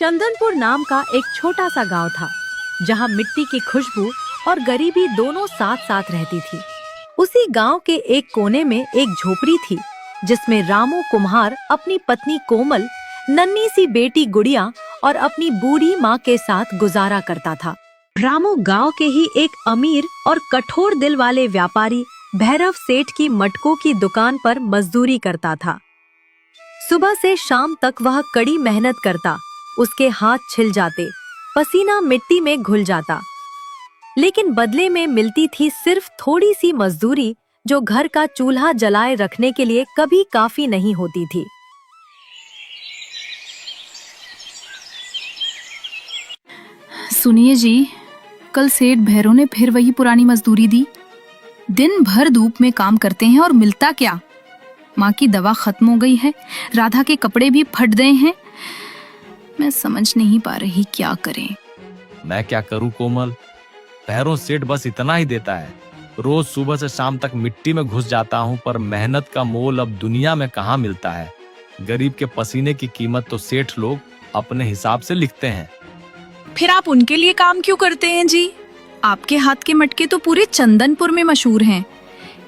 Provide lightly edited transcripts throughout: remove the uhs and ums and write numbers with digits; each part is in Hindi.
चंदनपुर नाम का एक छोटा सा गांव था, जहां मिट्टी की खुशबू और गरीबी दोनों साथ साथ रहती थी। उसी गांव के एक कोने में एक झोपड़ी थी, जिसमें रामू कुम्हार अपनी पत्नी कोमल, नन्ही सी बेटी गुड़िया और अपनी बूढ़ी माँ के साथ गुजारा करता था। रामू गांव के ही एक अमीर और कठोर दिल वाले व्यापारी भैरव सेठ की मटकों की दुकान पर मजदूरी करता था। सुबह से शाम तक वह कड़ी मेहनत करता, उसके हाथ छिल जाते, पसीना मिट्टी में घुल जाता, लेकिन बदले में मिलती थी सिर्फ थोड़ी सी मजदूरी, जो घर का चूल्हा जलाए रखने के लिए कभी काफी नहीं होती थी। सुनिए जी, कल सेठ भैरव ने फिर वही पुरानी मजदूरी दी। दिन भर धूप में काम करते हैं और मिलता क्या? माँ की दवा खत्म हो गई है, राधा के कपड़े भी फट गए हैं। मैं समझ नहीं पा रही क्या करें। मैं क्या करूं कोमल, भैरव सेठ बस इतना ही देता है। रोज सुबह से शाम तक मिट्टी में घुस जाता हूं, पर मेहनत का मोल अब दुनिया में कहाँ मिलता है। गरीब के पसीने की कीमत तो सेठ लोग अपने हिसाब से लिखते हैं। फिर आप उनके लिए काम क्यों करते हैं जी? आपके हाथ के मटके तो पूरे चंदनपुर में मशहूर हैं।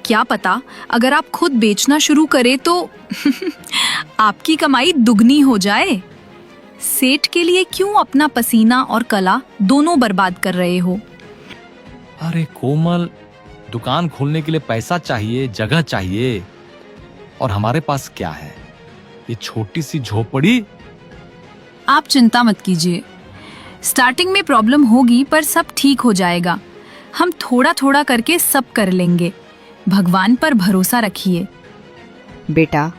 क्या पता अगर आप खुद बेचना शुरू करें तो आपकी कमाई दुगनी हो जाए। सेठ के लिए क्यों अपना पसीना और कला दोनों बर्बाद कर रहे हो? अरे कोमल, दुकान खोलने के लिए पैसा चाहिए, जगह चाहिए, और हमारे पास क्या है? ये छोटी सी झोपड़ी। आप चिंता मत कीजिए, स्टार्टिंग में प्रॉब्लम होगी पर सब ठीक हो जाएगा। हम थोड़ा थोड़ा करके सब कर लेंगे। भगवान पर भरोसा रखिए। बेटा,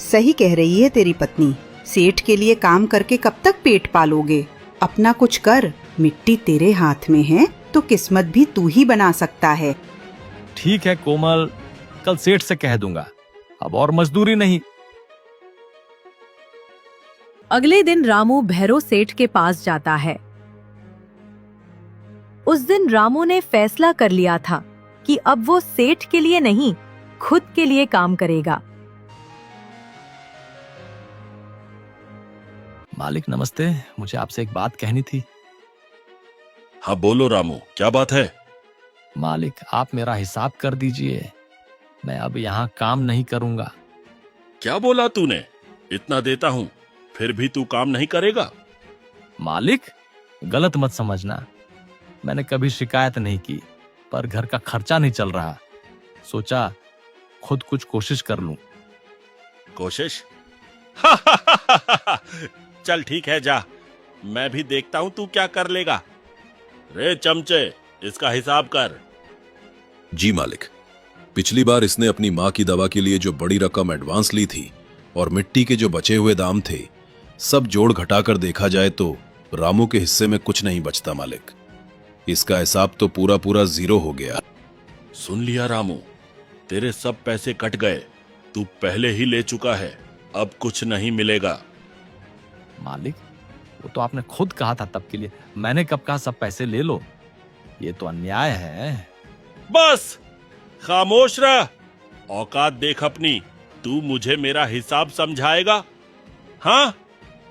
सही कह रही है तेरी पत्नी। सेठ के लिए काम करके कब तक पेट पालोगे? अपना कुछ कर। मिट्टी तेरे हाथ में है तो किस्मत भी तू ही बना सकता है। ठीक है कोमल, कल सेठ से कह दूंगा, अब और मजदूरी नहीं। अगले दिन रामू भैरव सेठ के पास जाता है। उस दिन रामू ने फैसला कर लिया था कि अब वो सेठ के लिए नहीं, खुद के लिए काम करेगा। मालिक नमस्ते, मुझे आपसे एक बात कहनी थी। हाँ बोलो रामू, क्या बात है? मालिक, आप मेरा हिसाब कर दीजिए, मैं अब यहाँ काम नहीं करूँगा। क्या बोला तूने? इतना देता हूँ फिर भी तू काम नहीं करेगा? मालिक, गलत मत समझना, मैंने कभी शिकायत नहीं की, पर घर का खर्चा नहीं चल रहा, सोचा खुद कुछ कोशिश कर लूं। कोशिश? चल ठीक है, जा, मैं भी देखता हूँ तू क्या कर लेगा। रे चमचे, इसका हिसाब कर। जी मालिक, पिछली बार इसने अपनी माँ की दवा के लिए जो बड़ी रकम एडवांस ली थी और मिट्टी के जो बचे हुए दाम थे, सब जोड़ घटाकर देखा जाए तो रामू के हिस्से में कुछ नहीं बचता मालिक। इसका हिसाब तो पूरा पूरा जीरो हो गया। सुन लिया रामू, तेरे सब पैसे कट गए, तू पहले ही ले चुका है, अब कुछ नहीं मिलेगा। मालिक, वो तो आपने खुद कहा था तब के लिए, मैंने कब कहा सब पैसे ले लो? ये तो अन्याय है। बस खामोश रह, औकात देख अपनी। तू मुझे मेरा हिसाब समझाएगा? हाँ,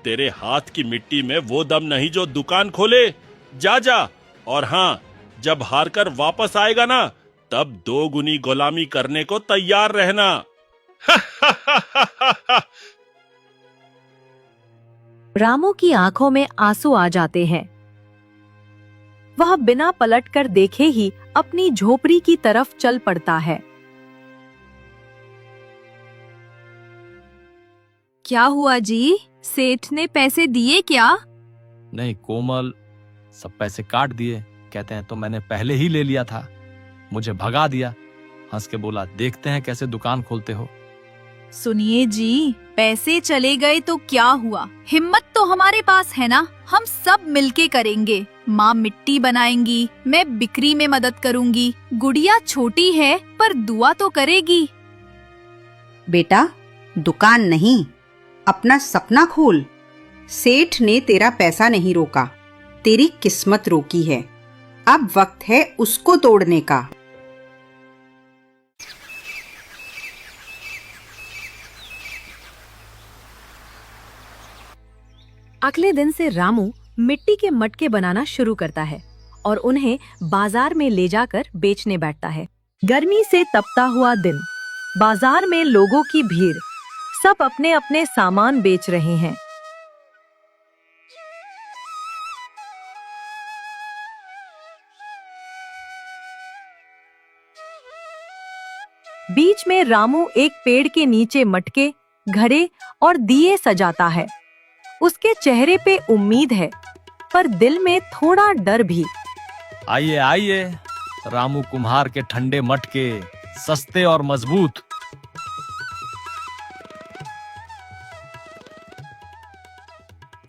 तेरे हाथ की मिट्टी में वो दम नहीं जो दुकान खोले। जा जा, और हाँ, जब हार कर वापस आएगा ना, तब 2 गुनी गुलामी करने को तैयार रहना। रामू की आंखों में आंसू आ जाते हैं। वह बिना पलटकर देखे ही अपनी झोपड़ी की तरफ चल पड़ता है। क्या हुआ जी? सेठ ने पैसे दिए क्या? नहीं कोमल, सब पैसे काट दिए। कहते हैं तो मैंने पहले ही ले लिया था, मुझे भगा दिया। हंस के बोला, देखते हैं कैसे दुकान खोलते हो। सुनिए जी, पैसे चले गए तो क्या हुआ, हिम्मत तो हमारे पास है ना, हम सब मिलके करेंगे। माँ मिट्टी बनाएंगी, मैं बिक्री में मदद करूंगी, गुड़िया छोटी है पर दुआ तो करेगी। बेटा, दुकान नहीं, अपना सपना खोल। सेठ ने तेरा पैसा नहीं रोका, तेरी किस्मत रोकी है। अब वक्त है उसको तोड़ने का। अगले दिन से रामू मिट्टी के मटके बनाना शुरू करता है और उन्हें बाजार में ले जाकर बेचने बैठता है। गर्मी से तपता हुआ दिन, बाजार में लोगों की भीड़, सब अपने अपने सामान बेच रहे हैं। बीच में रामू एक पेड़ के नीचे मटके, घड़े और दिए सजाता है। उसके चेहरे पे उम्मीद है, पर दिल में थोड़ा डर भी। आइए आइए, रामू कुम्हार के ठंडे मटके, सस्ते और मजबूत।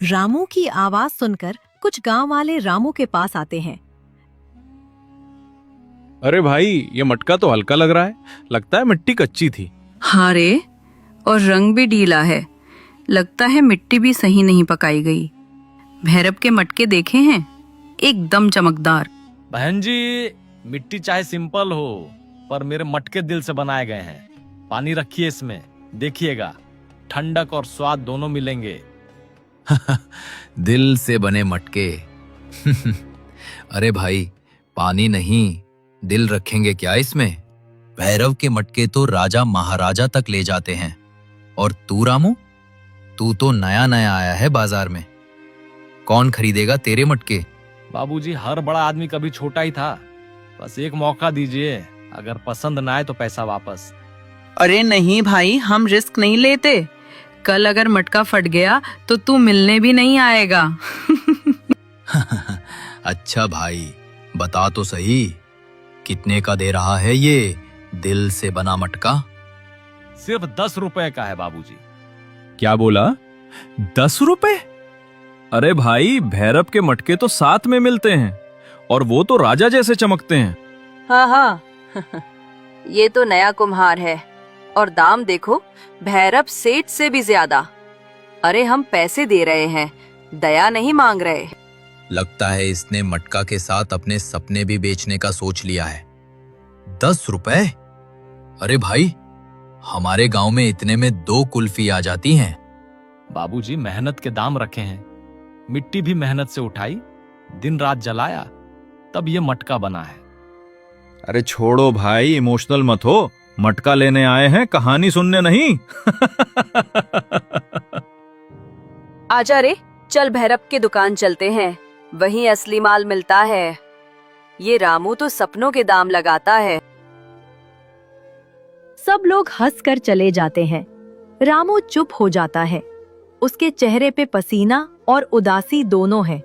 रामू की आवाज सुनकर कुछ गांव वाले रामू के पास आते हैं। अरे भाई, ये मटका तो हल्का लग रहा है, लगता है मिट्टी कच्ची थी। हाँ रे, और रंग भी ढीला है, लगता है मिट्टी भी सही नहीं पकाई गई। भैरव के मटके देखे हैं, एकदम चमकदार। बहन जी, मिट्टी चाहे सिंपल हो, पर मेरे मटके दिल से बनाए गए हैं। पानी रखिए इसमें, देखिएगा ठंडक और स्वाद दोनों मिलेंगे। दिल से बने मटके। अरे भाई, पानी नहीं, दिल रखेंगे क्या इसमें? भैरव के मटके तो राजा महाराजा तक ले जाते हैं। और तू रामू, तू तो नया नया आया है बाजार में, कौन खरीदेगा तेरे मटके? बाबूजी, हर बड़ा आदमी कभी छोटा ही था, बस एक मौका दीजिए, अगर पसंद ना आए तो पैसा वापस। अरे नहीं भाई, हम रिस्क नहीं लेते। कल अगर मटका फट गया तो तू मिलने भी नहीं आएगा। अच्छा भाई, बता तो सही, कितने का दे रहा है ये दिल से बना मटका? सिर्फ 10 रुपए का है बाबूजी। क्या बोला? 10 रुपए? अरे भाई, भैरव के मटके तो 7 में मिलते हैं, और वो तो राजा जैसे चमकते हैं। हाँ हाँ, ये तो नया कुम्हार है, और दाम देखो, भैरव सेठ से भी ज्यादा। अरे हम पैसे दे रहे हैं, दया नहीं मांग रहे। लगता है इसने मटका के साथ अपने सपने भी बेचने का सोच लिया है। 10 रुपए? अरे भाई, हमारे गांव में इतने में 2 कुल्फी आ जाती हैं। बाबूजी, मेहनत के दाम रखे हैं, मिट्टी भी मेहनत से उठाई, दिन रात जलाया, तब ये मटका बना है। अरे छोड़ो भाई, इमोशनल मत हो, मटका लेने आए हैं, कहानी सुनने नहीं। आजा रे, चल भैरव के दुकान चलते हैं, वहीं असली माल मिलता है। ये रामू तो सपनों के दाम लगाता है। सब लोग हंसकर चले जाते हैं। रामू चुप हो जाता है, उसके चेहरे पे पसीना और उदासी दोनों है।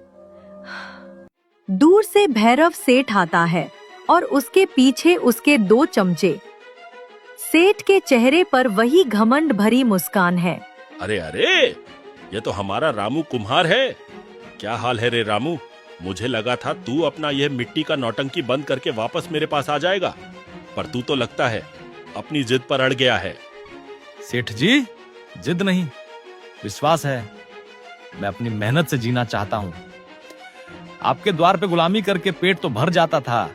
दूर से भैरव सेठ आता है और उसके पीछे उसके 2 चमचे। सेठ के चेहरे पर वही घमंड भरी मुस्कान है। अरे अरे, ये तो हमारा रामू कुम्हार है। क्या हाल है रे रामू? मुझे लगा था तू अपना यह मिट्टी का नौटंकी बंद करके वापस मेरे पास आ जाएगा, पर तू तो लगता है अपनी जिद पर अड़ गया है। सेठ जी, जिद नहीं, विश्वास है। मैं अपनी मेहनत से जीना चाहता हूँ। आपके द्वार पे गुलामी करके पेट तो भर जाता था,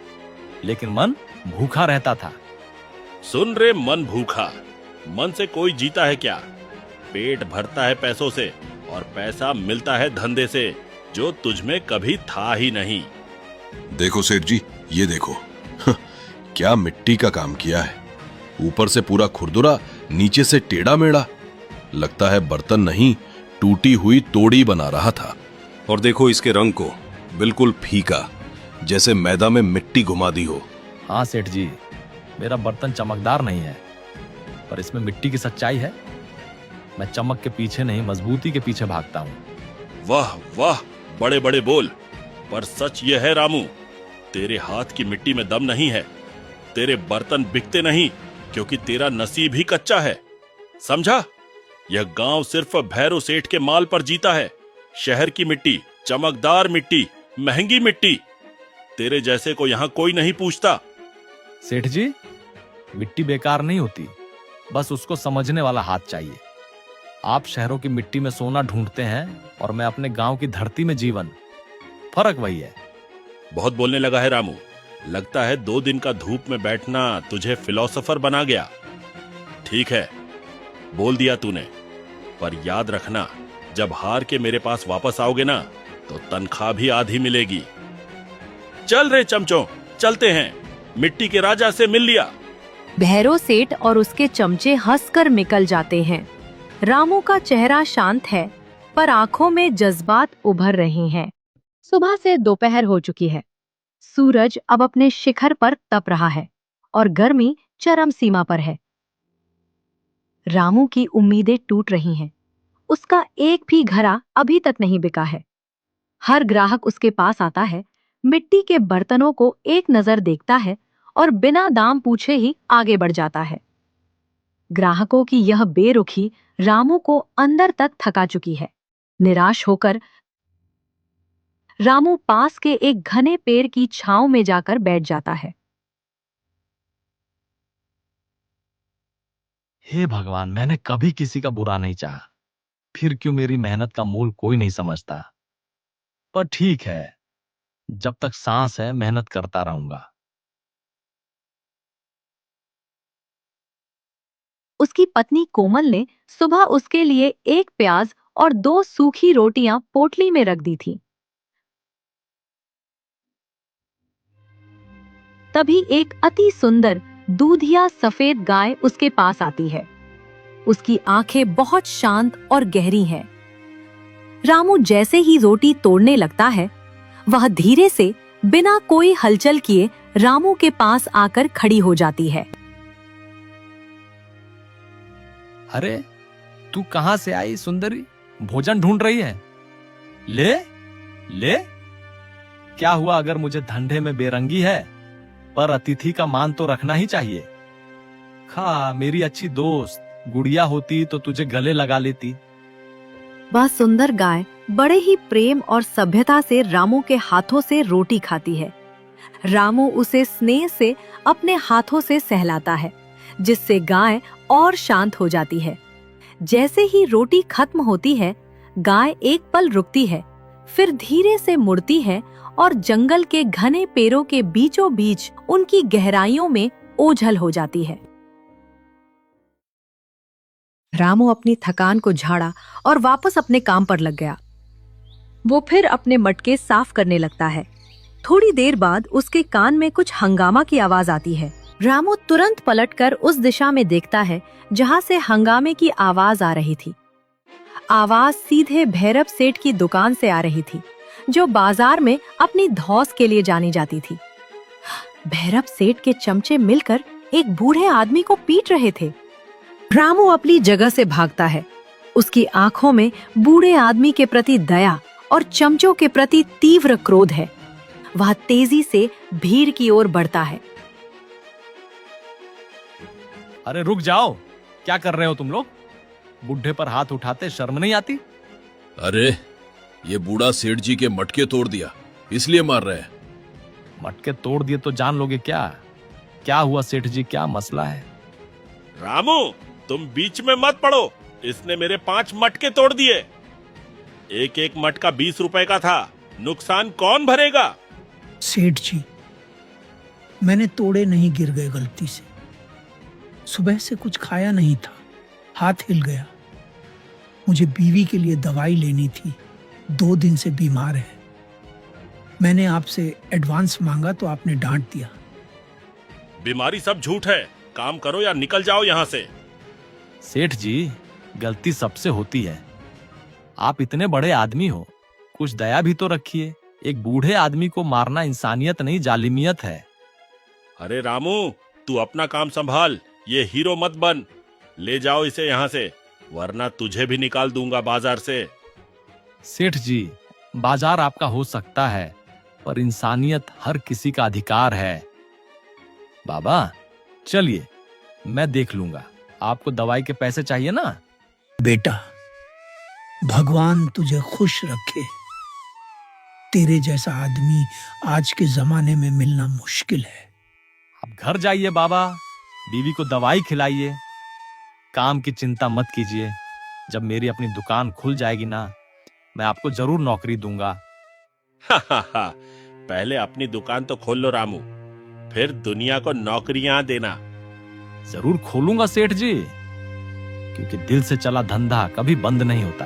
लेकिन मन भूखा रहता था। सुन रे मन भूखा, मन से कोई जीता है क्या? पेट भरता है पैसों से, और पैसा मिलता है धंधे से, जो तुझमें कभी था ही नहीं। देखो सेठ जी, ये देखो, क्या मिट्टी का काम किया है। ऊपर से पूरा खुरदुरा, नीचे से टेढ़ा मेढ़ा, लगता है बर्तन नहीं, टूटी हुई तोड़ी बना रहा था। और देखो इसके रंग को, बिल्कुल फीका, जैसे मैदा में मिट्टी घुमा दी हो। हाँ सेठ जी, मेरा बर्तन चमकदार नहीं है, पर इसमें मिट्टी की सच्चाई है। मैं चमक के पीछे नहीं, मजबूती के पीछे भागता हूँ। वाह वाह, बड़े बड़े बोल, पर सच ये है रामू, तेरे हाथ की मिट्टी में दम नहीं है। तेरे बर्तन बिकते नहीं, क्योंकि तेरा नसीब ही कच्चा है, समझा? यह गांव सिर्फ भैरव सेठ के माल पर जीता है। शहर की मिट्टी, चमकदार मिट्टी, महंगी मिट्टी, तेरे जैसे को यहाँ कोई नहीं पूछता। सेठ जी, मिट्टी बेकार नहीं होती, बस उसको समझने वाला हाथ चाहिए। आप शहरों की मिट्टी में सोना ढूंढते हैं, और मैं अपने गांव की धरती में जीवन। फर्क वही है। बहुत बोलने लगा है रामू, लगता है 2 दिन का धूप में बैठना तुझे फिलोसोफर बना गया। ठीक है, बोल दिया तूने, पर याद रखना, जब हार के मेरे पास वापस आओगे ना तो तनख्वाह भी आधी मिलेगी। चल रे चमचों, चलते हैं, मिट्टी के राजा से मिल लिया। भैरव सेठ और उसके चमचे हंसकर निकल जाते हैं। रामू का चेहरा शांत है, पर आंखों में जज्बात उभर रहे हैं। सुबह से दोपहर हो चुकी है। सूरज अब अपने शिखर पर तप रहा है और गर्मी चरम सीमा पर है। रामू की उम्मीदें टूट रही हैं। उसका एक भी घड़ा अभी तक नहीं बिका है। हर ग्राहक उसके पास आता है, मिट्टी के बर्तनों को एक नजर देखता है और बिना दाम पूछे ही आगे बढ़ जाता है। ग्राहकों की यह बेरुखी रामू को अंदर तक थका चुकी है। निराश होकर रामू पास के एक घने पेड़ की छांव में जाकर बैठ जाता है। हे भगवान, मैंने कभी किसी का बुरा नहीं चाहा, फिर क्यों मेरी मेहनत का मूल कोई नहीं समझता। पर ठीक है, जब तक सांस है मेहनत करता रहूंगा। उसकी पत्नी कोमल ने सुबह उसके लिए एक प्याज और 2 सूखी रोटियां पोटली में रख दी थी। तभी एक अति सुंदर दूधिया सफेद गाय उसके पास आती है। उसकी आंखें बहुत शांत और गहरी हैं। रामू जैसे ही रोटी तोड़ने लगता है, वह धीरे से बिना कोई हलचल किए रामू के पास आकर खड़ी हो जाती है। अरे तू कहां से आई सुंदरी? भोजन ढूंढ रही है? ले ले। क्या हुआ अगर मुझे धंधे में बेरंगी है, पर अतिथि का मान तो रखना ही चाहिए। खा, मेरी अच्छी दोस्त। गुड़िया होती तो तुझे गले लगा लेती। वह सुंदर गाय बड़े ही प्रेम और सभ्यता से रामू के हाथों से रोटी खाती है। रामू उसे स्नेह से अपने हाथों से सहलाता है, जिससे गाय और शांत हो जाती है। जैसे ही रोटी खत्म होती है, गाय एक पल रुकती है, फिर धीरे से मुड़ती है और जंगल के घने पेड़ों के बीचों बीच उनकी गहराइयों में ओझल हो जाती है। रामू अपनी थकान को झाड़ा और वापस अपने काम पर लग गया। वो फिर अपने मटके साफ करने लगता है। थोड़ी देर बाद उसके कान में कुछ हंगामा की आवाज आती है। रामू तुरंत पलटकर उस दिशा में देखता है जहां से हंगामे की आवाज आ रही थी। आवाज सीधे भैरव सेठ की दुकान से आ रही थी, जो बाजार में अपनी धौस के लिए जानी जाती थी। भैरव सेठ के चमचे मिलकर एक बूढ़े आदमी को पीट रहे थे। रामू अपनी जगह से भागता है। उसकी आंखों में बूढ़े आदमी के प्रति दया और चमचों के प्रति तीव्र क्रोध है। वह तेजी से भीड़ की ओर बढ़ता है। अरे रुक जाओ, क्या कर रहे हो तुम लोग? बुढ़े पर हाथ उठाते शर्म नहीं आती? अरे ये बूढ़ा सेठ जी के मटके तोड़ दिया, इसलिए मार रहे हैं। मटके तोड़ दिए तो जान लोगे क्या? क्या हुआ सेठ जी, क्या मसला है? रामू, तुम बीच में मत पड़ो। इसने मेरे 5 मटके तोड़ दिए। एक एक मटका 20 रुपए का था। नुकसान कौन भरेगा? सेठ जी, मैंने तोड़े नहीं, गिर गए गलती से। सुबह से कुछ खाया नहीं था, हाथ हिल गया। मुझे बीवी के लिए दवाई लेनी थी, 2 दिन से बीमार है। मैंने आपसे एडवांस मांगा तो आपने डांट दिया। बीमारी सब झूठ है। काम करो या निकल जाओ यहाँ से। सेठ जी, गलती सबसे होती है। आप इतने बड़े आदमी हो, कुछ दया भी तो रखिए। एक बूढ़े आदमी को मारना इंसानियत नहीं, जालिमियत है। अरे रामू, तू अपना काम संभाल, ये हीरो मत बन। ले जाओ इसे यहाँ से, वरना तुझे भी निकाल दूंगा बाजार से। सेठ जी, बाजार आपका हो सकता है, पर इंसानियत हर किसी का अधिकार है। बाबा चलिए, मैं देख लूंगा। आपको दवाई के पैसे चाहिए ना? बेटा, भगवान तुझे खुश रखे। तेरे जैसा आदमी आज के जमाने में मिलना मुश्किल है। आप घर जाइए बाबा, बीवी को दवाई खिलाइए। काम की चिंता मत कीजिए। जब मेरी अपनी दुकान खुल जाएगी ना, मैं आपको जरूर नौकरी दूंगा। पहले अपनी दुकान तो खोल लो रामू, फिर दुनिया को नौकरियां देना। जरूर खोलूंगा सेठ जी, क्योंकि दिल से चला धंधा कभी बंद नहीं होता।